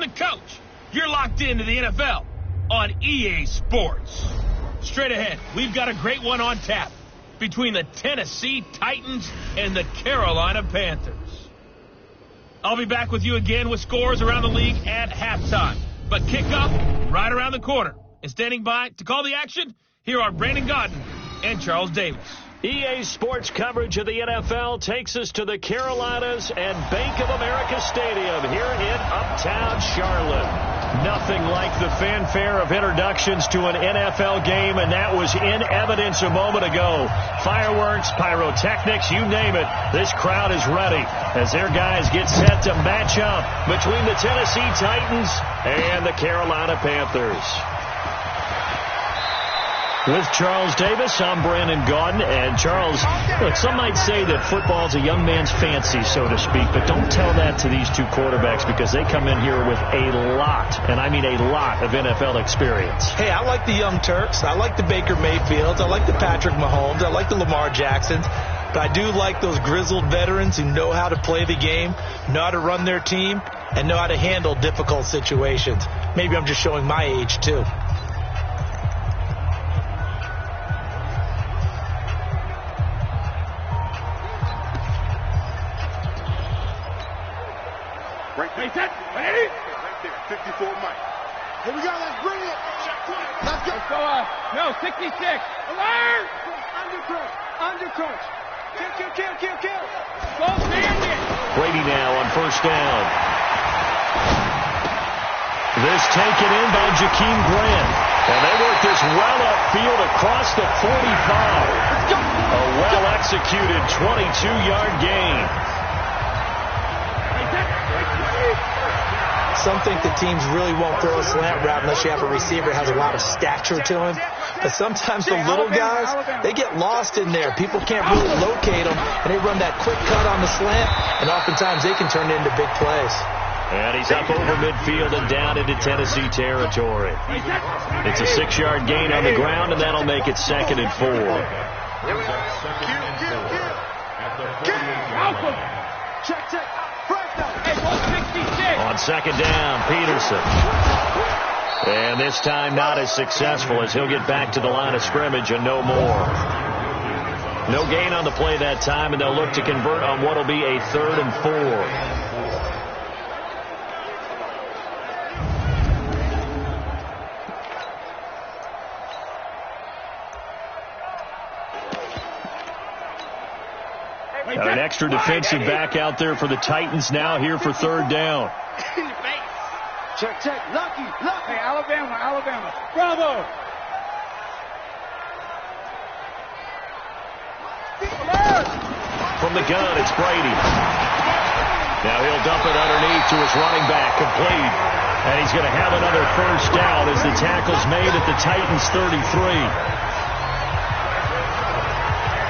the coach. You're locked into the NFL on EA Sports. Straight ahead, we've got a great one on tap between the Tennessee Titans and the Carolina Panthers. I'll be back with you again with scores around the league at halftime. But kickoff right around the corner. And standing by to call the action, here are Brandon Godden and Charles Davis. EA Sports coverage of the NFL takes us to the Carolinas and Bank of America Stadium here in Uptown Charlotte. Nothing like the fanfare of introductions to an NFL game, and that was in evidence a moment ago. Fireworks, pyrotechnics, you name it. This crowd is ready as their guys get set to match up between the Tennessee Titans and the Carolina Panthers. With Charles Davis, I'm Brandon Gaudin. And Charles, look, some might say that football's a young man's fancy, so to speak, but don't tell that to these two quarterbacks because they come in here with a lot, and I mean a lot, of NFL experience. Hey, I like the Young Turks. I like the Baker Mayfields. I like the Patrick Mahomes. I like the Lamar Jacksons. But I do like those grizzled veterans who know how to play the game, know how to run their team, and know how to handle difficult situations. Maybe I'm just showing my age, too. Ready, set, ready? Right there, 54 Mike. Here we go, let's bring it. Let's go. Let's go no, 66. Alert! Undercrunch. Kill. Go stand it. Brady now on first down. This taken in by Jakeem Grant. And they work this well upfield across the 45. A well-executed 22-yard gain. Some think that teams really won't throw a slant route unless you have a receiver that has a lot of stature to him. But sometimes the little guys, they get lost in there. People can't really locate them, and they run that quick cut on the slant, and oftentimes they can turn it into big plays. And he's up over midfield and down into Tennessee territory. It's a 6-yard gain on the ground, and that'll make it 2nd and 4. Check. On 2nd down, Peterson. And this time not as successful as he'll get back to the line of scrimmage and no more. No gain on the play that time, and they'll look to convert on what will be a 3rd and 4. An extra defensive back out there for the Titans now here for 3rd down. Check. Lucky. Hey, Alabama. Bravo. From the gun, it's Brady. Now he'll dump it underneath to his running back, complete. And he's going to have another first down as the tackle's made at the Titans' 33.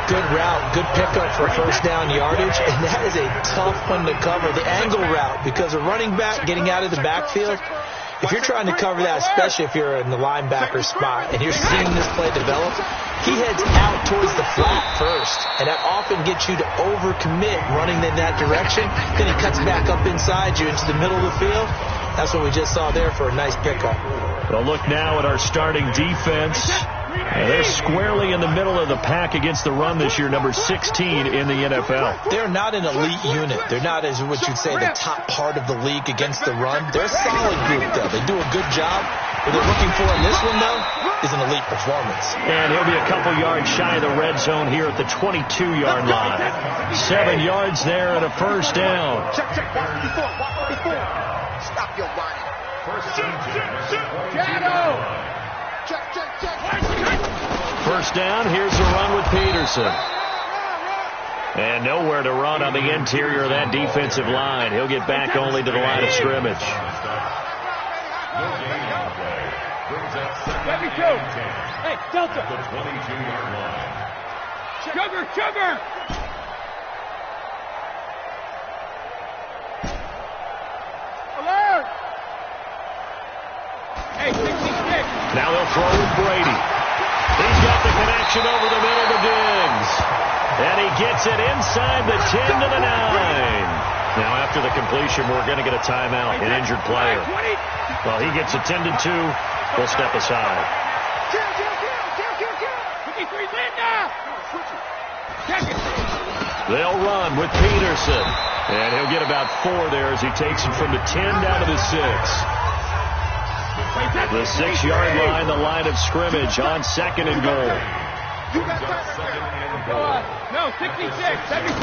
Good route, good pickup for first down yardage, and that is a tough one to cover. The angle route, because a running back getting out of the backfield, if you're trying to cover that, especially if you're in the linebacker spot and you're seeing this play develop, he heads out towards the flat first, and that often gets you to overcommit running in that direction. Then he cuts back up inside you into the middle of the field. That's what we just saw there for a nice pickup. Well, look now at our starting defense. They're squarely in the middle of the pack against the run this year, number 16 in the NFL. They're not an elite unit. They're not, as what you'd say, the top part of the league against the run. They're a solid group, though. They do a good job. What they're looking for in this one, though, is an elite performance. And he'll be a couple yards shy of the red zone here at the 22-yard line. 7 yards there and a first down. Check. Before. Stop your whining. Shadow. Check. First down, here's the run with Peterson. And nowhere to run on the interior of that defensive line. He'll get back only to the line of scrimmage. Hey, Delta. Sugar. Alert. Hey, 66. Now they'll throw with Brady. He's got the connection over the middle to Diggs. And he gets it inside the 10 to the 9. Now, after the completion, we're going to get a timeout, an injured player. Well, he gets attended to. We'll step aside. They'll run with Peterson. And he'll get about 4 there as he takes it from the 10 down to the 6. The 6-yard line, the line of scrimmage on 2nd and goal. No, 66, 72.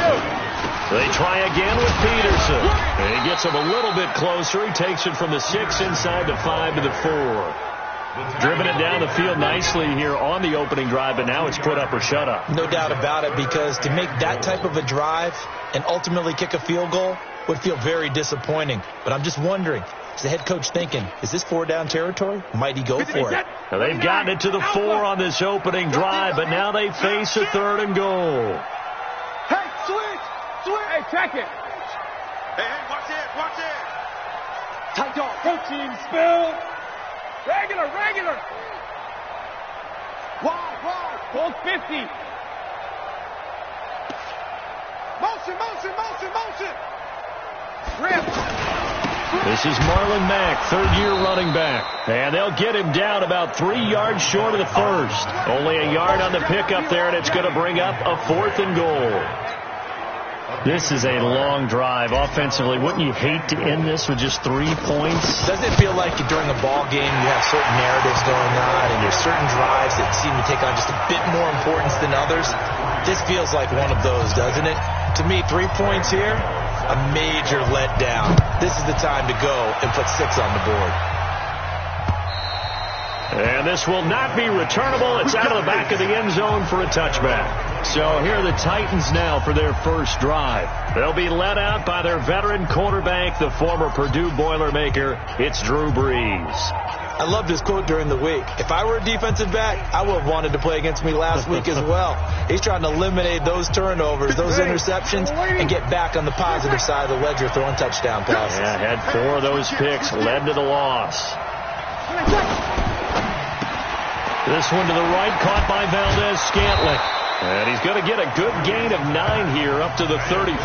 They try again with Peterson. And he gets him a little bit closer. He takes it from the 6 inside the 5 to the 4. Driven it down the field nicely here on the opening drive, but now it's put up or shut up. No doubt about it, because to make that type of a drive and ultimately kick a field goal would feel very disappointing. But I'm just wondering, is the head coach thinking, is this 4-down territory? Might he go for it? Now they've gotten it to the 4 on this opening drive, but now they face a 3rd and goal. Hey, switch! Hey, check it. Hey, watch it! Tight dog. Go team, spill. Regular. Wide. Hold 50. Motion. Rip. This is Marlon Mack, 3rd-year running back. And they'll get him down about 3 yards short of the first. Only a yard on the pickup there, and it's going to bring up a 4th and goal. This is a long drive. Offensively, wouldn't you hate to end this with just 3 points? Doesn't it feel like during a ball game you have certain narratives going on and there's certain drives that seem to take on just a bit more importance than others? This feels like one of those, doesn't it? To me, 3 points here, a major letdown. This is the time to go and put 6 on the board. And this will not be returnable. It's out of the back of the end zone for a touchback. So here are the Titans now for their first drive. They'll be led out by their veteran quarterback, the former Purdue Boilermaker. It's Drew Brees. I love this quote during the week. If I were a defensive back, I would have wanted to play against me last week as well. He's trying to eliminate those turnovers, those interceptions, and get back on the positive side of the ledger throwing touchdown passes. Yeah, had 4 of those picks, led to the loss. This one to the right, caught by Valdez-Scantling. And he's going to get a good gain of 9 here, up to the 34.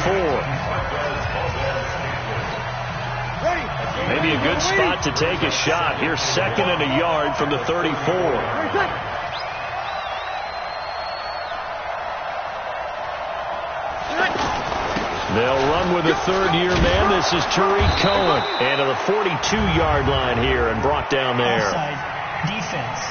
Maybe a good spot to take a shot. Here's 2nd and a yard from the 34. They'll run with a 3rd-year man. This is Tariq Cohen. And to the 42-yard line here and brought down there. Offside defense.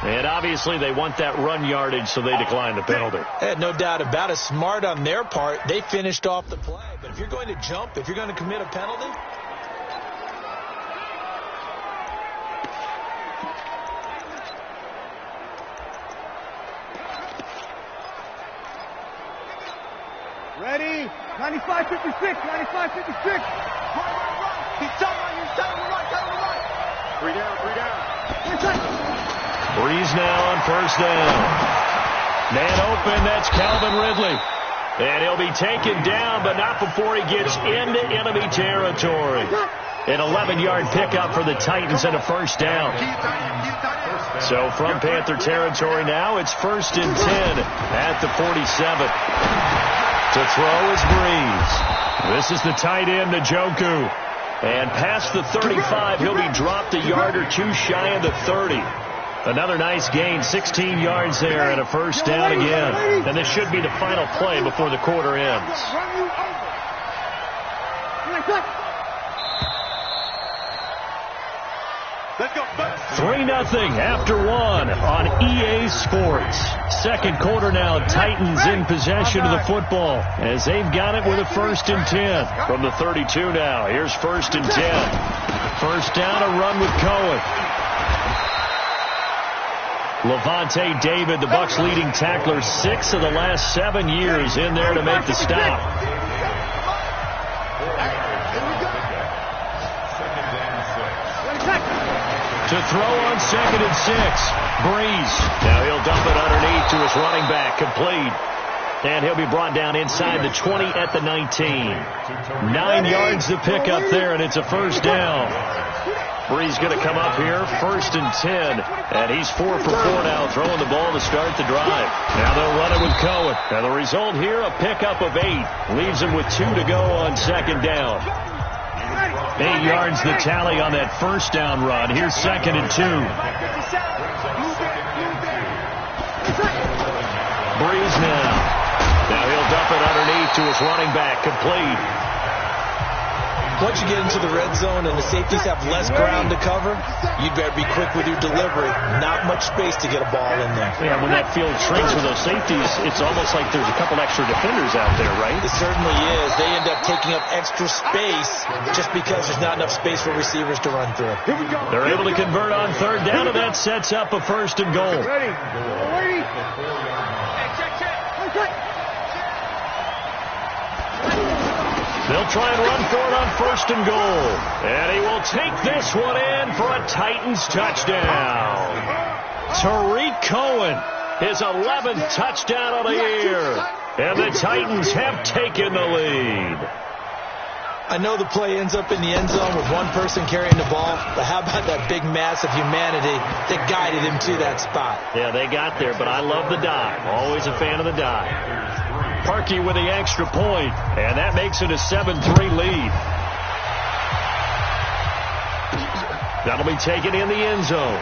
And obviously they want that run yardage, so they decline the penalty. No doubt about it. Smart on their part. They finished off the play. But if you're going to jump, if you're going to commit a penalty, Ready? 95-56. 95-56. He's telling you right. 3 down. Brees now on 1st down. Man open, that's Calvin Ridley. And he'll be taken down, but not before he gets into enemy territory. An 11-yard pickup for the Titans and a 1st down. So from Panther territory now, it's 1st and 10 at the 47. To throw is Brees. This is the tight end, Njoku. And past the 35, he'll be dropped a yard or 2 shy of the 30. Another nice gain, 16 yards there and a 1st down again. And this should be the final play before the quarter ends. 3-0 after 1 on EA Sports. 2nd quarter now, Titans in possession of the football as they've got it with a 1st and 10 from the 32 now. Here's 1st and 10. 1st down, a run with Cohen. Levante David, the Bucs' leading tackler, 6 of the last 7 years in there to make the stop. To throw on 2nd and 6. Brees. Now he'll dump it underneath to his running back. Complete. And he'll be brought down inside the 20 at the 19. 9 yards to pick up there, and it's a 1st down. Bree's going to come up here, 1st and 10, and he's 4 for 4 now, throwing the ball to start the drive. Now they'll run it with Cohen. And the result here, a pickup of 8. Leaves him with 2 to go on 2nd down. 8 yards the tally on that 1st down run. Here's 2nd and 2. Breeze now. Now he'll dump it underneath to his running back, complete. Once you get into the red zone and the safeties have less ground to cover, you'd better be quick with your delivery. Not much space to get a ball in there. Yeah, when that field shrinks with those safeties, it's almost like there's a couple extra defenders out there, right? It certainly is. They end up taking up extra space just because there's not enough space for receivers to run through. They're able to convert on 3rd down, and that sets up a 1st and goal. Ready. They'll try and run for it on 1st and goal. And he will take this one in for a Titans touchdown. Tariq Cohen, his 11th touchdown of the year. And the Titans have taken the lead. I know the play ends up in the end zone with one person carrying the ball, but how about that big mass of humanity that guided him to that spot? Yeah, they got there, but I love the dive. Always a fan of the dive. Parkey with the extra point, and that makes it a 7-3 lead. That'll be taken in the end zone.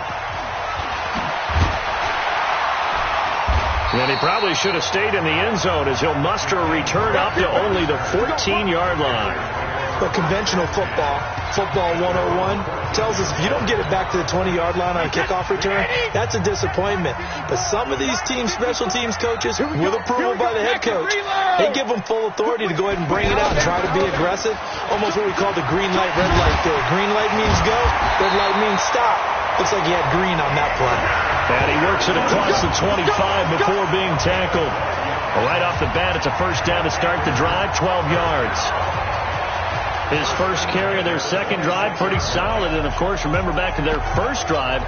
And he probably should have stayed in the end zone as he'll muster a return up to only the 14-yard line. But conventional football 101, tells us if you don't get it back to the 20-yard line on a kickoff return, that's a disappointment. But some of these teams, special teams coaches, with approval by the head coach, they give them full authority to go ahead and bring it out and try to be aggressive. Almost what we call the green light, red light theory. Green light means go, red light means stop. Looks like he had green on that play. And he works it across the 25 before being tackled. Right off the bat, it's a 1st down to start the drive, 12 yards. His first carry of their 2nd drive, pretty solid. And, of course, remember back to their 1st drive,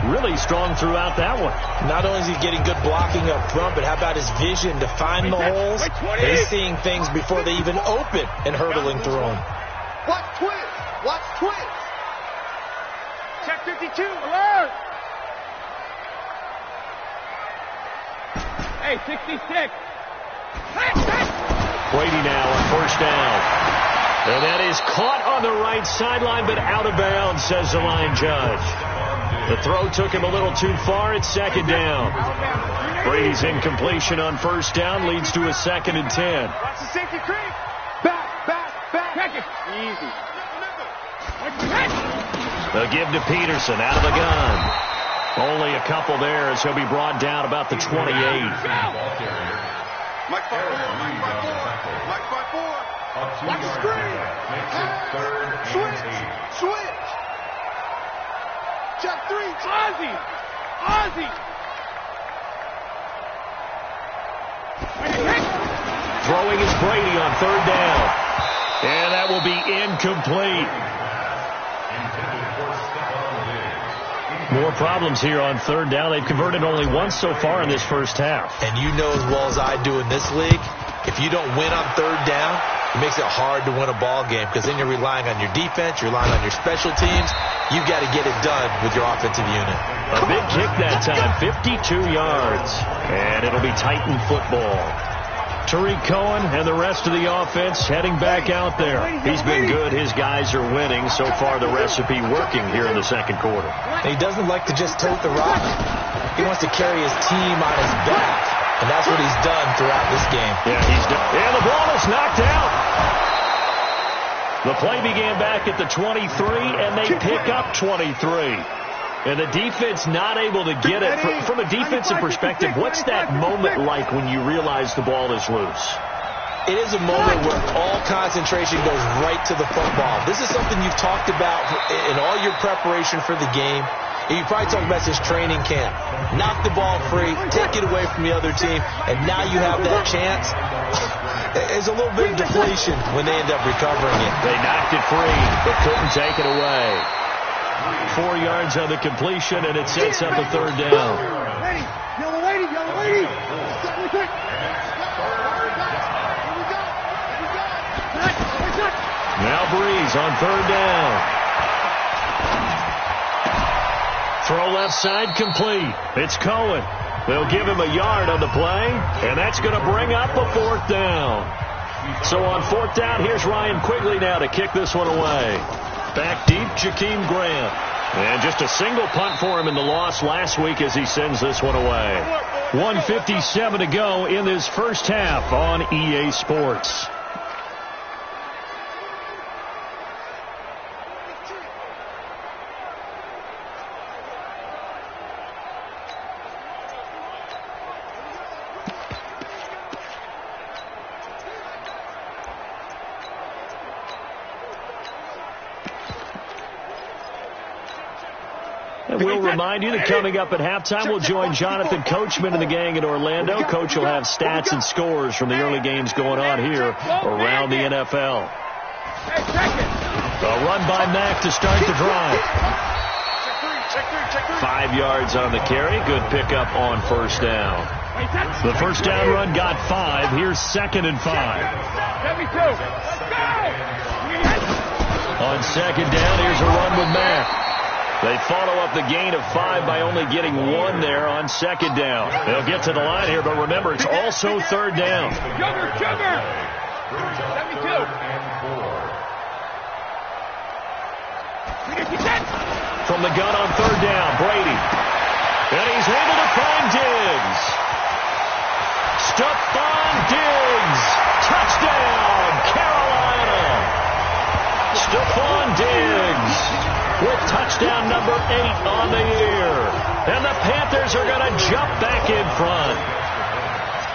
really strong throughout that one. Not only is he getting good blocking up front, but how about his vision to find the holes? He's seeing things before they even open and hurdling through them. Watch twins. Watch twins. Check 52. Alert. Hey, 66. Brady now on 1st down. And that is caught on the right sideline, but out of bounds, says the line judge. The throw took him a little too far. It's 2nd down. Brady's incompletion on 1st down leads to a 2nd and 10. Watch the safety creep. Back. Check it. Easy. They'll give to Peterson out of the gun. Only a couple there as he'll be brought down about the 28. Mike 5-4. Mike 5-4. Watch the screen. Switch. Check 3. Ozzy. Throwing is Brady on 3rd down. And that will be incomplete. More problems here on 3rd down. They've converted only once so far in this first half. And you know as well as I do in this league, if you don't win on 3rd down, it makes it hard to win a ball game because then you're relying on your defense, you're relying on your special teams. You've got to get it done with your offensive unit. A big kick that time, 52 yards. And it'll be Titan football. Tariq Cohen and the rest of the offense heading back out there. He's been good. His guys are winning. So far, the recipe working here in the 2nd quarter. He doesn't like to just tote the rock. He wants to carry his team on his back. And that's what he's done throughout this game. Yeah, he's done. And the ball is knocked out. The play began back at the 23, and they pick up 23. And the defense not able to get it. From a defensive perspective, what's that moment like when you realize the ball is loose? It is a moment where all concentration goes right to the football. This is something you've talked about in all your preparation for the game. And you probably talked about this training camp. Knock the ball free, take it away from the other team, and now you have that chance. There's a little bit of deflation when they end up recovering it. They knocked it free, but couldn't take it away. 4 yards on the completion, and it sets up a 3rd down. Ready. Yellow lady. Now Breeze on 3rd down. Throw left side complete. It's Cohen. They'll give him a yard on the play, and that's going to bring up a 4th down. So on 4th down, here's Ryan Quigley now to kick this one away. Back deep, Jakeem Grant. And just a single punt for him in the loss last week as he sends this one away. 1:57 to go in this first half on EA Sports. We'll remind you that coming up at halftime, we'll join Jonathan Coachman and the gang in Orlando. Coach will have stats and scores from the early games going on here around the NFL. A run by Mack to start the drive. 5 yards on the carry. Good pickup on 1st down. The 1st down run got 5. Here's 2nd and 5. On 2nd down, here's a run with Mack. They follow up the gain of 5 by only getting 1 there on 2nd down. They'll get to the line here, but remember, it's also 3rd down. From the gun on 3rd down, Brady. And he's able to find Diggs. Stephon Diggs. Touchdown, Carolina. Stephon Diggs with touchdown number 8 on the year. And the Panthers are going to jump back in front.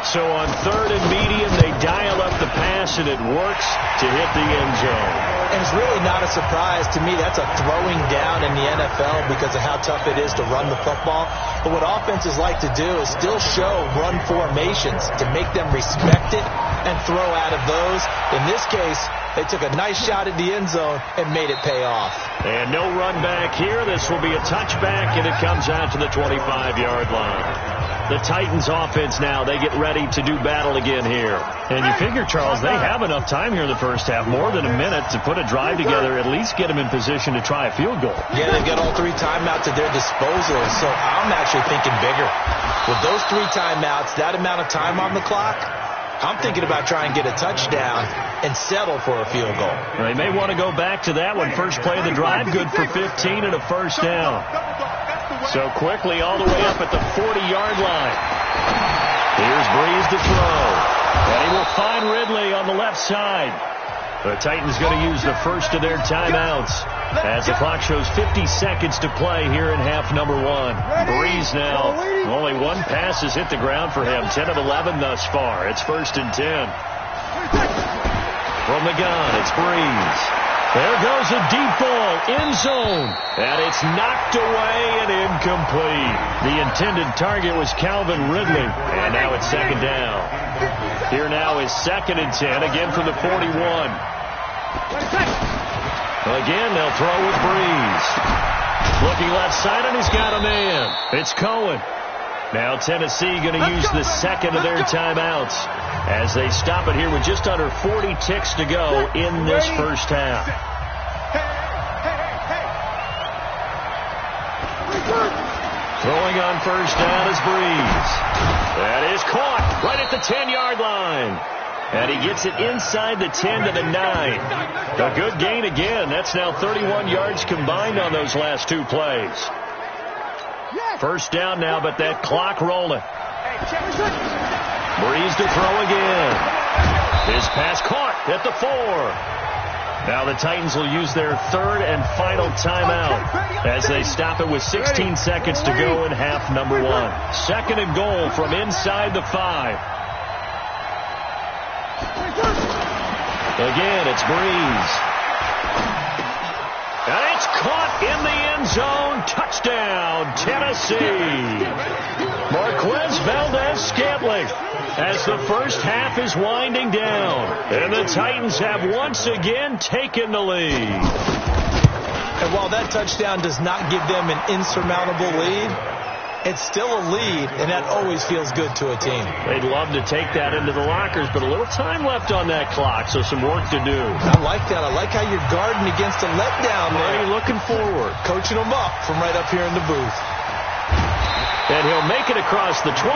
So on 3rd and medium, they dial up the pass, and it works to hit the end zone. And it's really not a surprise to me. That's a throwing down in the NFL because of how tough it is to run the football. But what offenses like to do is still show run formations to make them respect it and throw out of those. In this case, they took a nice shot at the end zone and made it pay off. And no run back here. This will be a touchback, and it comes out to the 25-yard line. The Titans offense now, they get ready to do battle again here. And you figure, Charles, they have enough time here in the first half, more than a minute, to put a drive together, at least get them in position to try a field goal. Yeah, they've got all 3 timeouts at their disposal, so I'm actually thinking bigger. With those 3 timeouts, that amount of time on the clock, I'm thinking about trying to get a touchdown and settle for a field goal. They may want to go back to that one. First play of the drive, good for 15 and a 1st down. So quickly all the way up at the 40-yard line. Here's Breeze to throw. And he will find Ridley on the left side. The Titans going to use the first of their timeouts as the clock shows 50 seconds to play here in half number 1. Breeze now, only 1 pass has hit the ground for him. 10 of 11 thus far. It's 1st and 10. From the gun, it's Breeze. There goes a deep ball, end zone, and it's knocked away and incomplete. The intended target was Calvin Ridley, and now it's 2nd down. Here now is 2nd and 10, again from the 41. Again, they'll throw with Breeze. Looking left side, and he's got a man. It's Cohen. Now Tennessee going to use the 2nd of their timeouts as they stop it here with just under 40 ticks to go in this first half. Throwing on 1st down is Breeze. That is caught right at the 10-yard line. And he gets it inside the 10 to the 9. A good gain again. That's now 31 yards combined on those last 2 plays. 1st down now, but that clock rolling. Breeze to throw again. His pass caught at the 4. Now the Titans will use their 3rd and final timeout as they stop it with 16 seconds to go in half number 1. 2nd and goal from inside the 5. Again, it's Breeze. And it's caught in the end zone. Touchdown, Tennessee. Marquez Valdez-Scantling as the first half is winding down. And the Titans have once again taken the lead. And while that touchdown does not give them an insurmountable lead, It's still a lead, and that always feels good to a team. They'd love to take that into the lockers, but a little time left on that clock, so some work to do. I like that. I like how you're guarding against a letdown there. Looking forward. Coaching them up from right up here in the booth. And he'll make it across the 20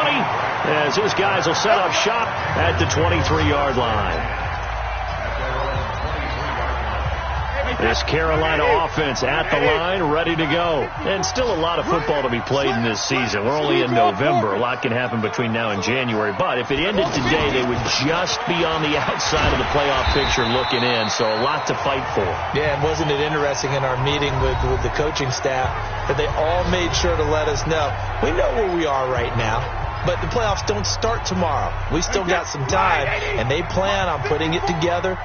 as his guys will set up shop at the 23-yard line. This Carolina offense at the line, ready to go. And still a lot of football to be played in this season. We're only in November. A lot can happen between now and January. But if it ended today, they would just be on the outside of the playoff picture looking in. So a lot to fight for. Yeah, and wasn't it interesting in our meeting with the coaching staff that they all made sure to let us know, we know where we are right now. But the playoffs don't start tomorrow. We still got some time, and they plan on putting it together,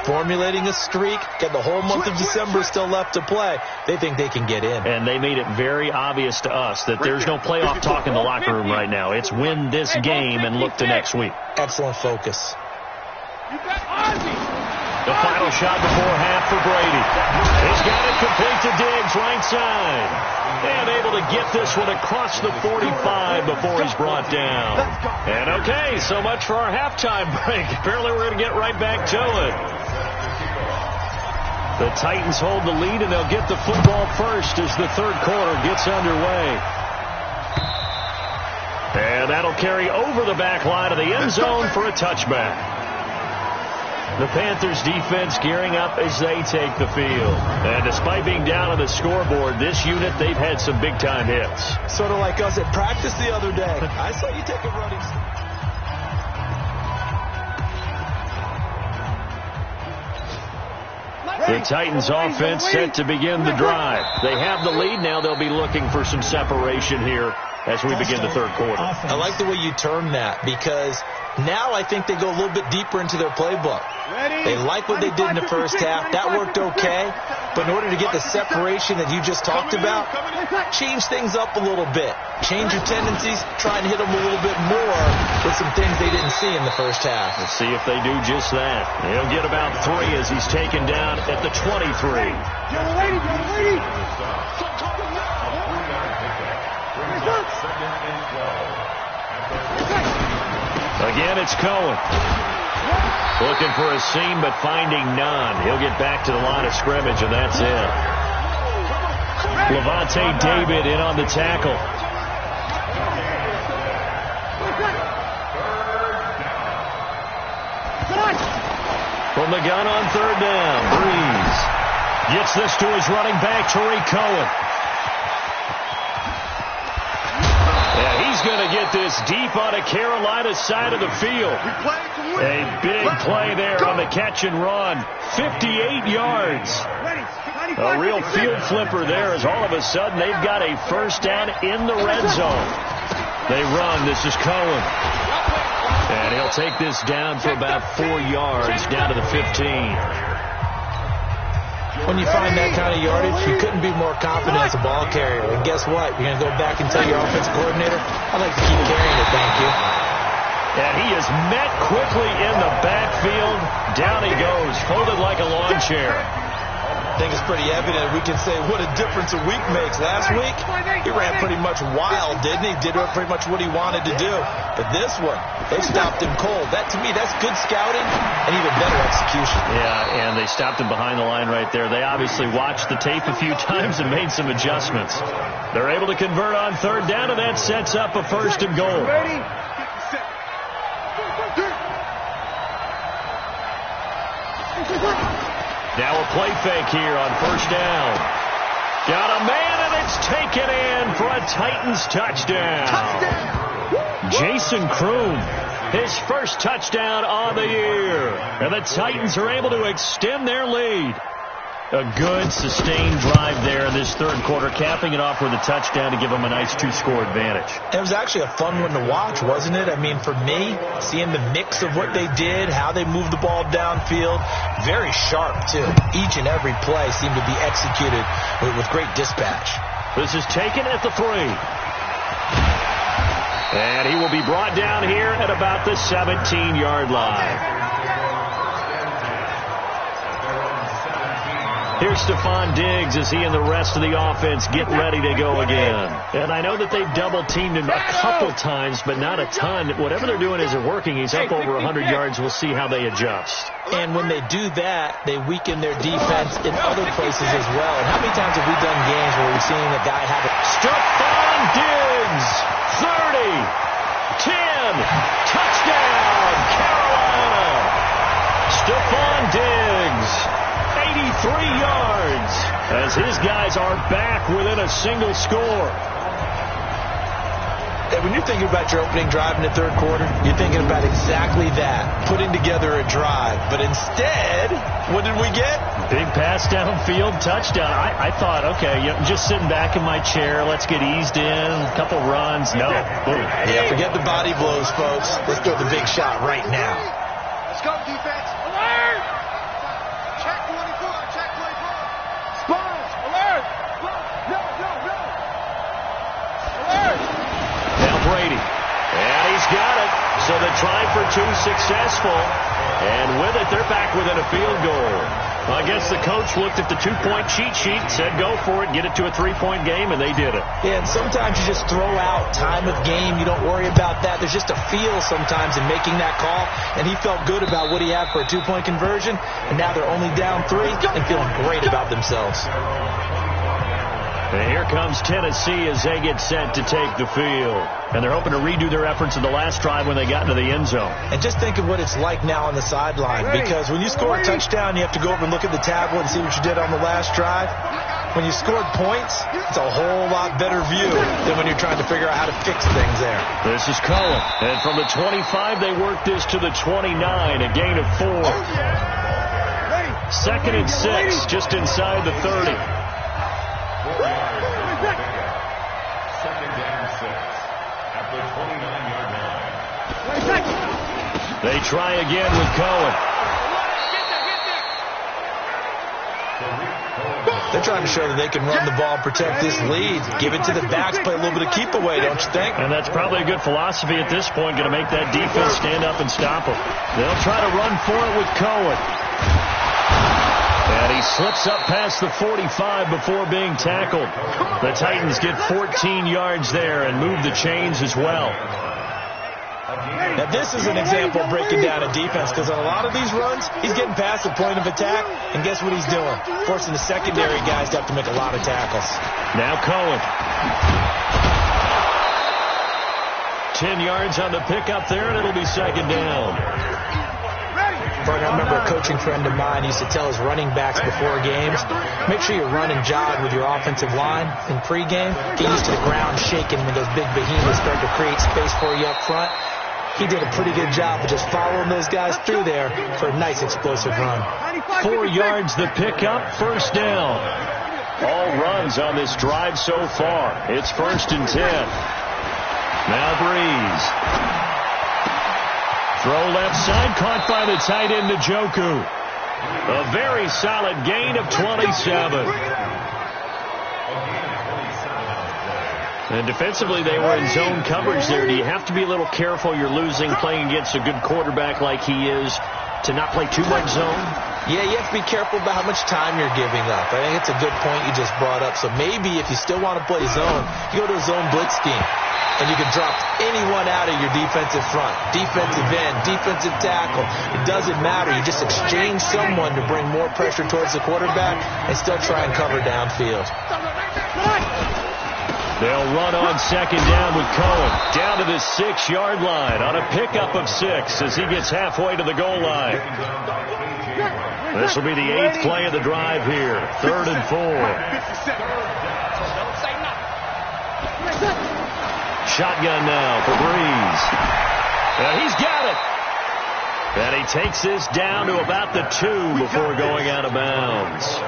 formulating a streak. Got the whole month of December still left to play. They think they can get in. And they made it very obvious to us that there's no playoff talk in the locker room right now. It's win this game and look to next week. Excellent focus. The final shot before half for Brady. He's got it complete to Diggs, right side. And able to get this one across the 45 before he's brought down. And okay, so much for our halftime break. Apparently we're going to get right back to it. The Titans hold the lead, and they'll get the football first as the third quarter gets underway. And that'll carry over the back line of the end zone for a touchback. The Panthers defense gearing up as they take the field. And despite being down on the scoreboard, this unit, they've had some big-time hits. Sort of like us at practice the other day. I saw you take a running. The Titans offense set to begin the drive. They have the lead. Now they'll be looking for some separation here as we begin the third quarter. I like the way you term that, because now I think they go a little bit deeper into their playbook. They like what they did in the first half. That worked okay. But in order to get the separation that you just talked about, change things up a little bit. Change your tendencies. Try and hit them a little bit more with some things they didn't see in the first half. Let's see if they do just that. He'll get about 3 as he's taken down at the 23. Again, it's Cohen. Looking for a seam, but finding none. He'll get back to the line of scrimmage, and that's it. Levante David in on the tackle. From the gun on third down, Breeze gets this to his running back, Tariq Cohen. He's going to get this deep on a Carolina side of the field. A big play there on the catch and run. 58 yards. A real field flipper there as all of a sudden they've got a first down in the red zone. They run. This is Cohen. And he'll take this down for about 4 yards down to the 15. When you find that kind of yardage, you couldn't be more confident as a ball carrier. And guess what? You're going to go back and tell your offensive coordinator, I'd like to keep carrying it, thank you. And he is met quickly in the backfield. Down he goes, folded like a lawn chair. I think it's pretty evident. We can say what a difference a week makes. Last week, he ran pretty much wild, didn't he? Did pretty much what he wanted to do. But this one, they stopped him cold. That, to me, that's good scouting and even better execution. Yeah, and they stopped him behind the line right there. They obviously watched the tape a few times and made some adjustments. They're able to convert on third down, and that sets up a first and goal. Now a play fake here on first down. Got a man, and it's taken in for a Titans touchdown. Jason Kroom, his first touchdown on the year. And the Titans are able to extend their lead. A good, sustained drive there in this third quarter, capping it off with a touchdown to give them a nice 2-score advantage. It was actually a fun one to watch, wasn't it? I mean, for me, seeing the mix of what they did, how they moved the ball downfield, very sharp, too. Each and every play seemed to be executed with great dispatch. This is taken at the 3. And he will be brought down here at about the 17-yard line. Here's Stephon Diggs as he and the rest of the offense get ready to go again. And I know that they've double-teamed him a couple times, but not a ton. Whatever they're doing isn't working. He's up over 100 yards. We'll see how they adjust. And when they do that, they weaken their defense in other places as well. And how many times have we done games where we've seen a guy have a... Stephon Diggs, 30, 10, touchdown, Carolina. Stephon Diggs, 83 yards, as his guys are back within a single score. And when you're thinking about your opening drive in the third quarter, you're thinking about exactly that, putting together a drive. But instead, what did we get? Big pass downfield, touchdown. I thought, okay, just sitting back in my chair, let's get eased in, a couple runs. No, boom. Yeah, forget the body blows, folks. Let's throw the big shot right now. Let's go, defense. Alert! Check 24, check 24. Spawns, alert! No. Alert! Now Brady. And he's got it. So the try for two successful. And with it, they're back within a field goal. I guess the coach looked at the two-point cheat sheet, said go for it, get it to a three-point game, and they did it. Yeah, and sometimes you just throw out time of game. You don't worry about that. There's just a feel sometimes in making that call, and he felt good about what he had for a two-point conversion, and now they're only down 3 and feeling great about themselves. And here comes Tennessee as they get set to take the field. And they're hoping to redo their efforts in the last drive when they got into the end zone. And just think of what it's like now on the sideline. Because when you score a touchdown, you have to go over and look at the tablet and see what you did on the last drive. When you scored points, it's a whole lot better view than when you're trying to figure out how to fix things there. This is Cohen. And from the 25, they work this to the 29, a gain of 4. 2nd and 6, just inside the 30. They try again with Cohen. They're trying to show that they can run the ball and protect this lead. Give it to the backs, play a little bit of keep away, don't you think? And that's probably a good philosophy at this point, going to make that defense stand up and stop them. They'll try to run for it with Cohen. And he slips up past the 45 before being tackled. The Titans get 14 yards there and move the chains as well. Now, this is an example of breaking down a defense, because on a lot of these runs, he's getting past the point of attack, and guess what he's doing? Forcing the secondary guys to have to make a lot of tackles. Now Cohen. 10 yards on the pickup there, and it'll be 2nd down. I remember a coaching friend of mine used to tell his running backs before games, make sure you run and jog with your offensive line in pregame. Get used to the ground shaking when those big behemoths start to create space for you up front. He did a pretty good job of just following those guys through there for a nice explosive run. 4 yards the pickup, 1st down. All runs on this drive so far. It's 1st and 10. Now Breeze. Throw left side, caught by the tight end Njoku. A very solid gain of 27. And defensively, they were in zone coverage there. Do you have to be a little careful? You're losing, playing against a good quarterback like he is, to not play too much zone? Yeah, you have to be careful about how much time you're giving up. I think it's a good point you just brought up. So maybe if you still want to play zone, you go to a zone blitz scheme. And you can drop anyone out of your defensive front, defensive end, defensive tackle. It doesn't matter. You just exchange someone to bring more pressure towards the quarterback and still try and cover downfield. They'll run on 2nd down with Cohen. Down to the 6-yard line on a pickup of 6 as he gets halfway to the goal line. This will be the 8th play of the drive here. 3rd and 4. Shotgun now for Breeze. And he's got it. And he takes this down to about the 2 before going out of bounds.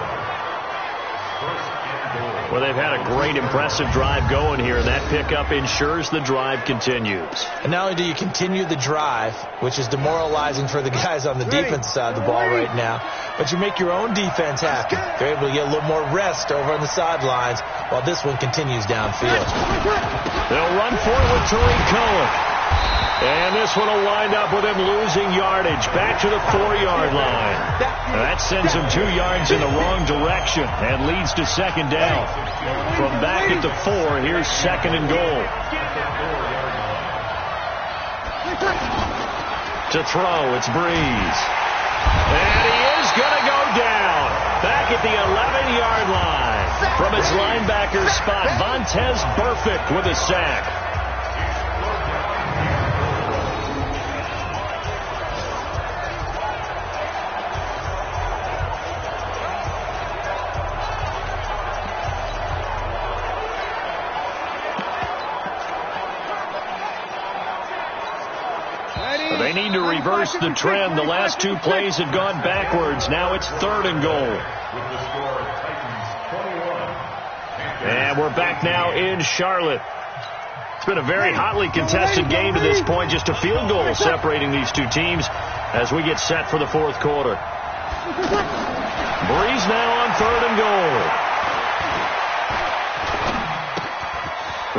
Well, they've had a great, impressive drive going here, and that pickup ensures the drive continues. And not only do you continue the drive, which is demoralizing for the guys on the defensive side of the ball right now, but you make your own defense happy. They're able to get a little more rest over on the sidelines while this one continues downfield. They'll run for it with Tariq Cohen. And this one will wind up with him losing yardage back to the 4-yard line. That sends him 2 yards in the wrong direction and leads to second down. From back at the 4, here's second and goal. To throw, it's Breeze. And he is going to go down. Back at the 11-yard line. From his linebacker spot, Vontaze Burfict with a sack. They need to reverse the trend. The last 2 plays had gone backwards. Now it's third and goal. And we're back now in Charlotte. It's been a very hotly contested game to this point. Just a field goal separating these 2 teams as we get set for the fourth quarter. Breeze now on third and goal.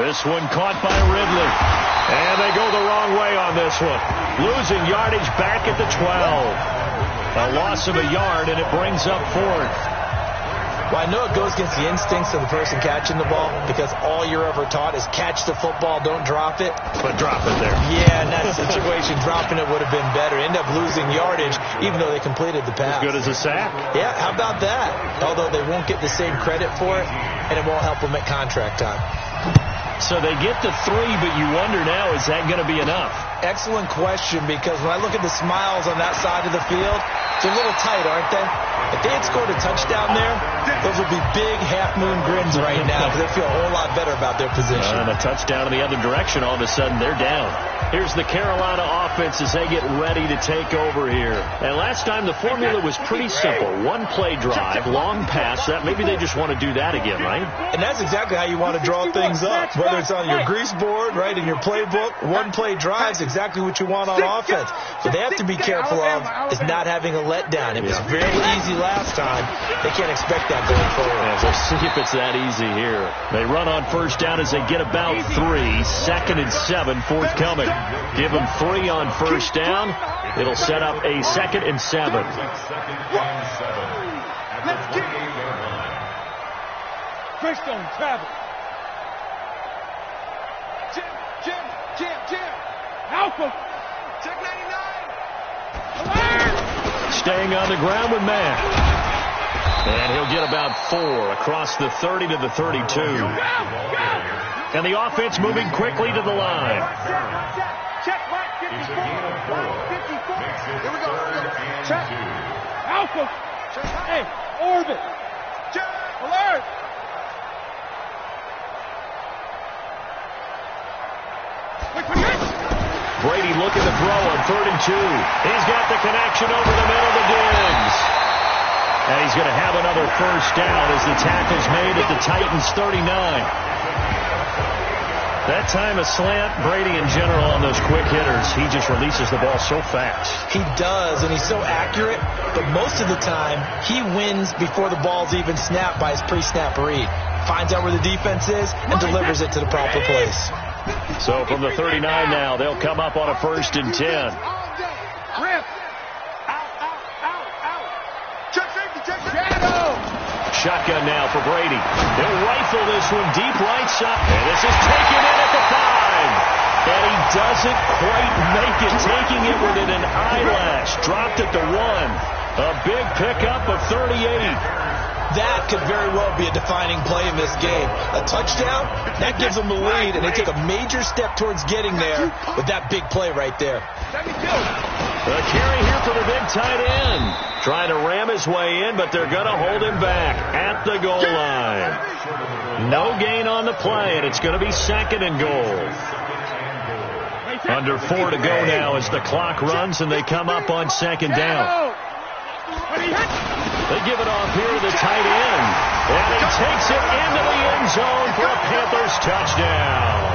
This one caught by Ridley. And they go the wrong way on this one. Losing yardage back at the 12. A loss of a yard, and it brings up fourth. Well, I know it goes against the instincts of the person catching the ball because all you're ever taught is catch the football, don't drop it. But drop it there. Yeah, in that situation, dropping it would have been better. End up losing yardage, even though they completed the pass. As good as a sack. Yeah, how about that? Although they won't get the same credit for it, and it won't help them at contract time. So they get the 3, but you wonder now, is that going to be enough? Excellent question, because when I look at the smiles on that side of the field, they're a little tight, aren't they? If they had scored a touchdown there, those would be big half-moon grins right now because they feel a whole lot better about their position. And a touchdown in the other direction, all of a sudden they're down. Here's the Carolina offense as they get ready to take over here. And last time the formula was pretty simple. 1-play drive, long pass. That maybe they just want to do that again, right? And that's exactly how you want to draw things up. Whether it's on your grease board, right, in your playbook, 1-play drive is exactly what you want on offense. What they have to be careful of is not having a letdown. It was very easy last time. They can't expect that going forward. Yeah, we'll see if it's that easy here. They run on first down as they get about 3. Second and 7 forthcoming. Give them 3 on first down. It'll set up a second and 7. Let's get it. First on travel. Jim. Alpha. Check 99. Alert. Staying on the ground with Matt. And he'll get about 4 across the 30 to the 32. And the offense moving quickly to the line. Check right 54. Here we go. Check. Alpha. Check. Hey, orbit. Check. Alert. Brady looking to throw on 3rd and 2. He's got the connection over the middle to Diggs. And he's going to have another first down as the tackle's made at the Titans' 39. That time a slant, Brady in general on those quick hitters, he just releases the ball so fast. He does, and he's so accurate, but most of the time he wins before the ball's even snapped by his pre-snap read. Finds out where the defense is and delivers it to the proper place. So from the 39 now, they'll come up on a 1st and 10. Rip. Out. Check safety. Shotgun now for Brady. He'll rifle this one deep right side. And this is taken in at the 5. And he doesn't quite make it, taking it within an eyelash. Dropped at the 1. A big pickup of 38. That could very well be a defining play in this game. A touchdown, that gives them the lead, and they took a major step towards getting there with that big play right there. The carry here for the big tight end. Trying to ram his way in, but they're going to hold him back at the goal line. No gain on the play, and it's going to be 2nd and goal. Under 4 to go now as the clock runs, and they come up on 2nd down. They give it off here to the tight end. And he takes it into the end zone for a Panthers touchdown.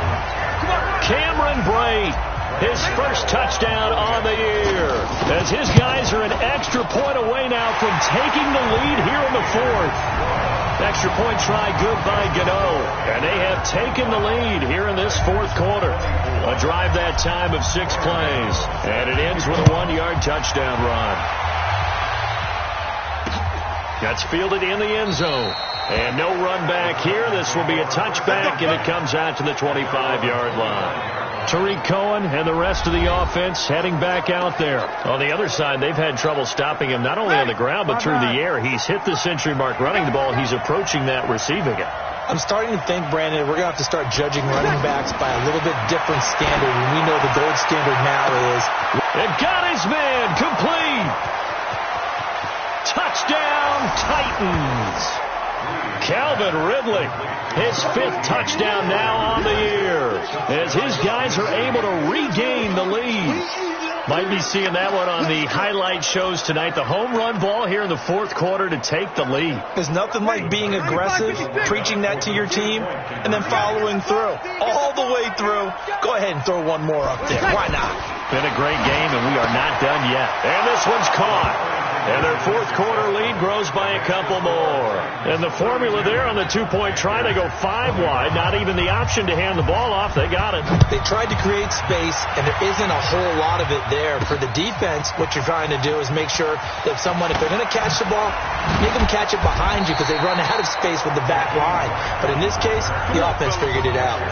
Cameron Brate, his first touchdown on the year. As his guys are an extra point away now from taking the lead here in the 4th. Extra point try good by Gano. And they have taken the lead here in this 4th quarter. A drive that time of 6 plays. And it ends with a 1-yard touchdown run. That's fielded in the end zone. And no run back here. This will be a touchback, and it comes out to the 25-yard line. Tariq Cohen and the rest of the offense heading back out there. On the other side, they've had trouble stopping him not only on the ground but through the air. He's hit the century mark running the ball. He's approaching that receiving it. I'm starting to think, Brandon, we're going to have to start judging running backs by a little bit different standard when we know the gold standard now is. And got his man complete. Touchdown, Titans. Calvin Ridley, his 5th touchdown now on the year, as his guys are able to regain the lead. Might be seeing that one on the highlight shows tonight. The home run ball here in the 4th quarter to take the lead. There's nothing like being aggressive, preaching that to your team, and then following through. All the way through. Go ahead and throw one more up there. Why not? Been a great game, and we are not done yet. And this one's caught. And their 4th quarter lead grows by a couple more. And the formula there on the 2-point try, they go 5 wide. Not even the option to hand the ball off. They got it. They tried to create space, and there isn't a whole lot of it there. For the defense, what you're trying to do is make sure that someone, if they're going to catch the ball, make them catch it behind you because they run out of space with the back line. But in this case, the offense figured it out.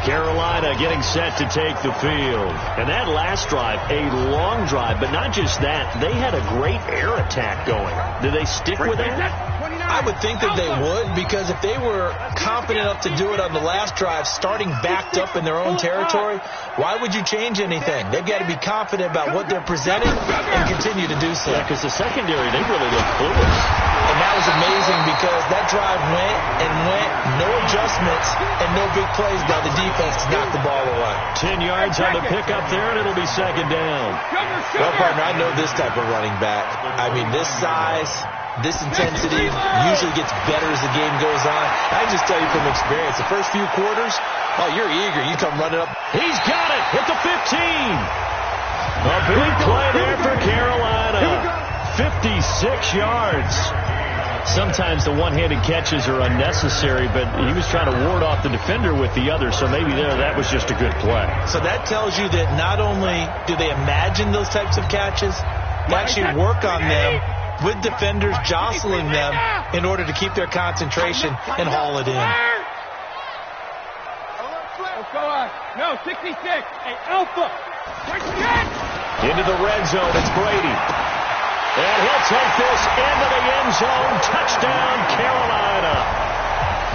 Carolina getting set to take the field. And that last drive, a long drive, but not just that. They had a great air attack going. Did they stick with that? I would think that they would, because if they were confident enough to do it on the last drive, starting backed up in their own territory, why would you change anything? They've got to be confident about what they're presenting and continue to do so. Yeah, because the secondary, they really look clueless. And that was amazing because that drive went and went, no adjustments and no big plays by the defense to knock the ball away. 10 yards on the pickup there, and it'll be 2nd down. Well, partner, I know this type of running back. I mean, this size, this intensity usually gets better as the game goes on. I can just tell you from experience, the first few quarters, oh, you're eager. You come running up. He's got it at the 15. A big play there for Carolina. 56 yards. Sometimes the one-handed catches are unnecessary, but he was trying to ward off the defender with the other, so maybe that was just a good play. So that tells you that not only do they imagine those types of catches, they actually work on them with defenders jostling them in order to keep their concentration and haul it in. No, 66. Hey, Alpha. Into the red zone, it's Brady. And he'll take this into the end zone. Touchdown, Carolina.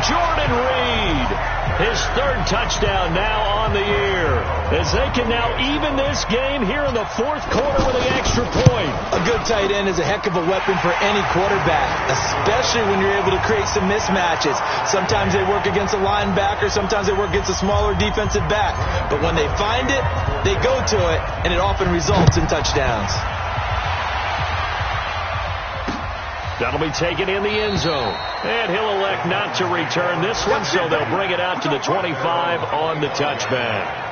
Jordan Reed, his 3rd touchdown now on the year, as they can now even this game here in the 4th quarter with an extra point. A good tight end is a heck of a weapon for any quarterback, especially when you're able to create some mismatches. Sometimes they work against a linebacker, sometimes they work against a smaller defensive back. But when they find it, they go to it, and it often results in touchdowns. That'll be taken in the end zone. And he'll elect not to return this one, so they'll bring it out to the 25 on the touchback.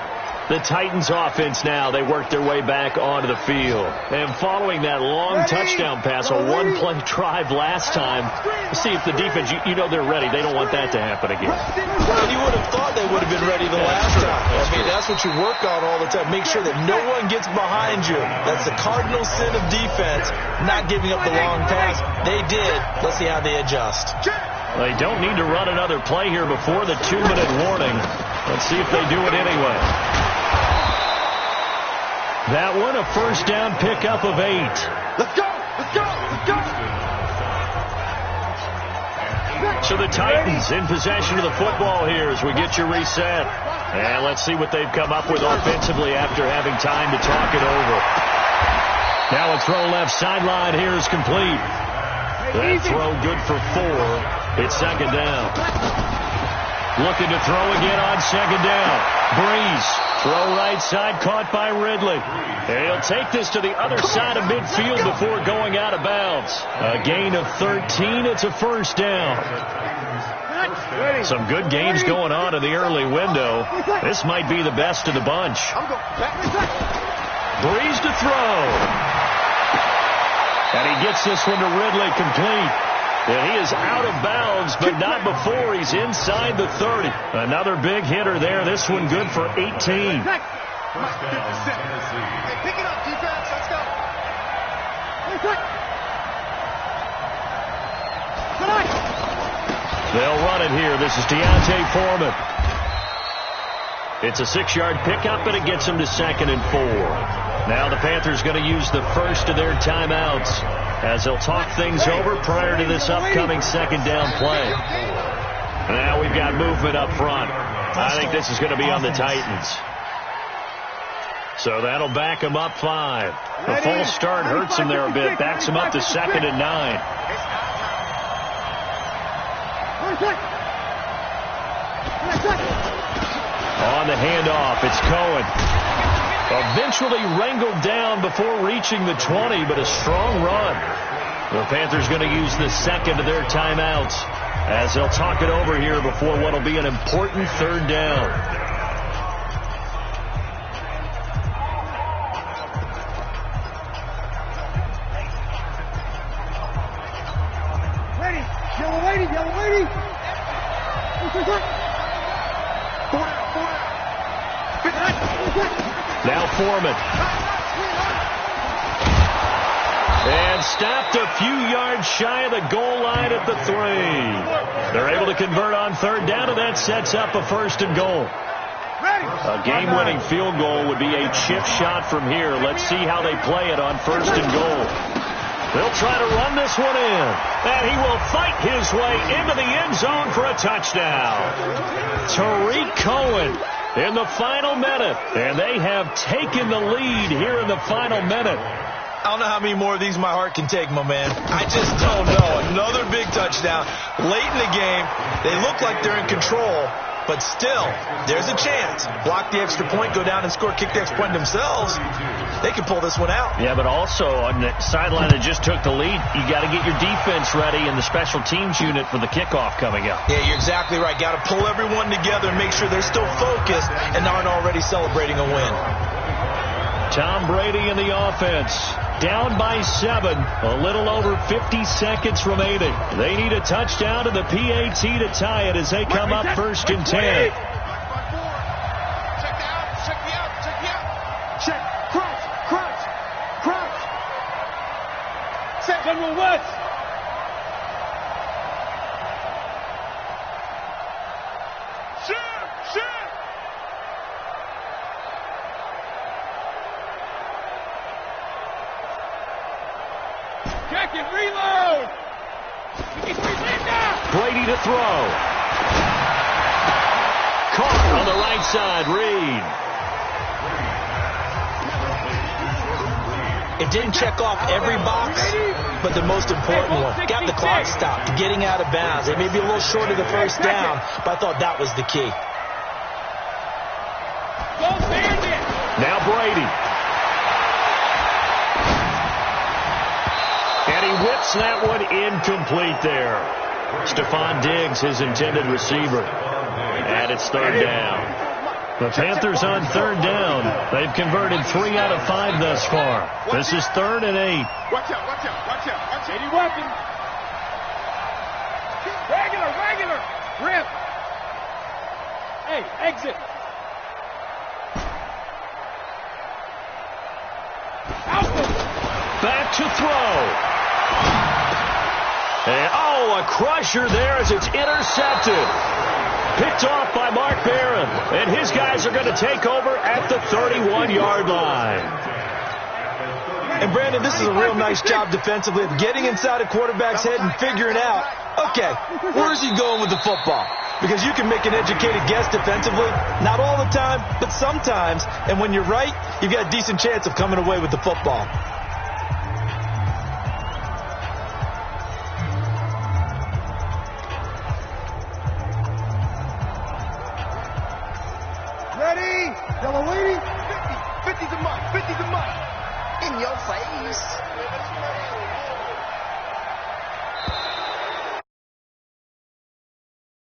The Titans offense now, they work their way back onto the field. And following that long touchdown pass, a one-play drive last time, see if the defense, you know they're ready. They don't want that to happen again. Well, you would have thought they would have been ready the last time. I mean, that's what you work on all the time. Make sure that no one gets behind you. That's the cardinal sin of defense, not giving up the long pass. They did. Let's see how they adjust. They don't need to run another play here before the 2-minute warning. Let's see if they do it anyway. That one, a first down pickup of 8. Let's go! Let's go! Let's go! So the Titans in possession of the football here as we get you reset. And let's see what they've come up with offensively after having time to talk it over. Now a throw left sideline here is complete. That throw good for 4. It's 2nd down. Looking to throw again on 2nd down. Breeze. Throw right side, caught by Ridley. And he'll take this to the other side of midfield before going out of bounds. A gain of 13. It's a first down. Some good games going on in the early window. This might be the best of the bunch. Breeze to throw. And he gets this one to Ridley complete. And he is out of bounds, but not before he's inside the 30. Another big hitter there. This one good for 18. Hey, pick it up, defense. Let's go. They'll run it here. This is Deontay Foreman. It's a 6-yard pickup, and it gets him to 2nd and 4. Now the Panthers going to use the first of their timeouts as they'll talk things over prior to this upcoming 2nd down play. Now we've got movement up front. I think this is going to be on the Titans. So that'll back him up 5. The false start hurts him there a bit. Backs him up to 2nd and 9. On the handoff, it's Cohen. Eventually wrangled down before reaching the 20, but a strong run. The Panthers going to use the second of their timeouts as they'll talk it over here before what will be an important 3rd down. Ready. Yellow lady. Now Foreman. And stopped a few yards shy of the goal line at the 3. They're able to convert on 3rd down, and that sets up a 1st and goal. A game-winning field goal would be a chip shot from here. Let's see how they play it on 1st and goal. They'll try to run this one in. And he will fight his way into the end zone for a touchdown. Tariq Cohen in the final minute. And they have taken the lead here in the final minute. I don't know how many more of these my heart can take, my man. I just don't know. Another big touchdown. Late in the game, they look like they're in control. But still, there's a chance. Block the extra point, go down and score, kick the extra point themselves. They can pull this one out. Yeah, but also on the sideline that just took the lead, you got to get your defense ready and the special teams unit for the kickoff coming up. Yeah, you're exactly right. Got to pull everyone together and make sure they're still focused and aren't already celebrating a win. Tom Brady in the offense. Down by 7. A little over 50 seconds remaining. They need a touchdown to the PAT to tie it as they come up 1st and 10. Check me out. Check. Crouch. Set. General West. Shoot. Jack it, reload! Brady to throw. Caught on the right side, Reed. It didn't check off every box, but the most important one. Got the clock stopped, getting out of bounds. They may be a little short of the 1st down, but I thought that was the key. Now Brady. And he whips that one incomplete there. Stephon Diggs, his intended receiver. And it's 3rd down. The Panthers on 3rd down. They've converted 3 out of 5 thus far. This is 3rd and 8. Watch out. 80 weapons. Regular. Rip. Hey, exit. Back to throw. And, a crusher there as it's intercepted. Picked off by Mark Barron. And his guys are going to take over at the 31-yard line. And, Brandon, this is a real nice job defensively of getting inside a quarterback's head and figuring out, okay, where is he going with the football? Because you can make an educated guess defensively, not all the time, but sometimes. And when you're right, you've got a decent chance of coming away with the football. Ready? Yellow lady. 50's a month. In your face.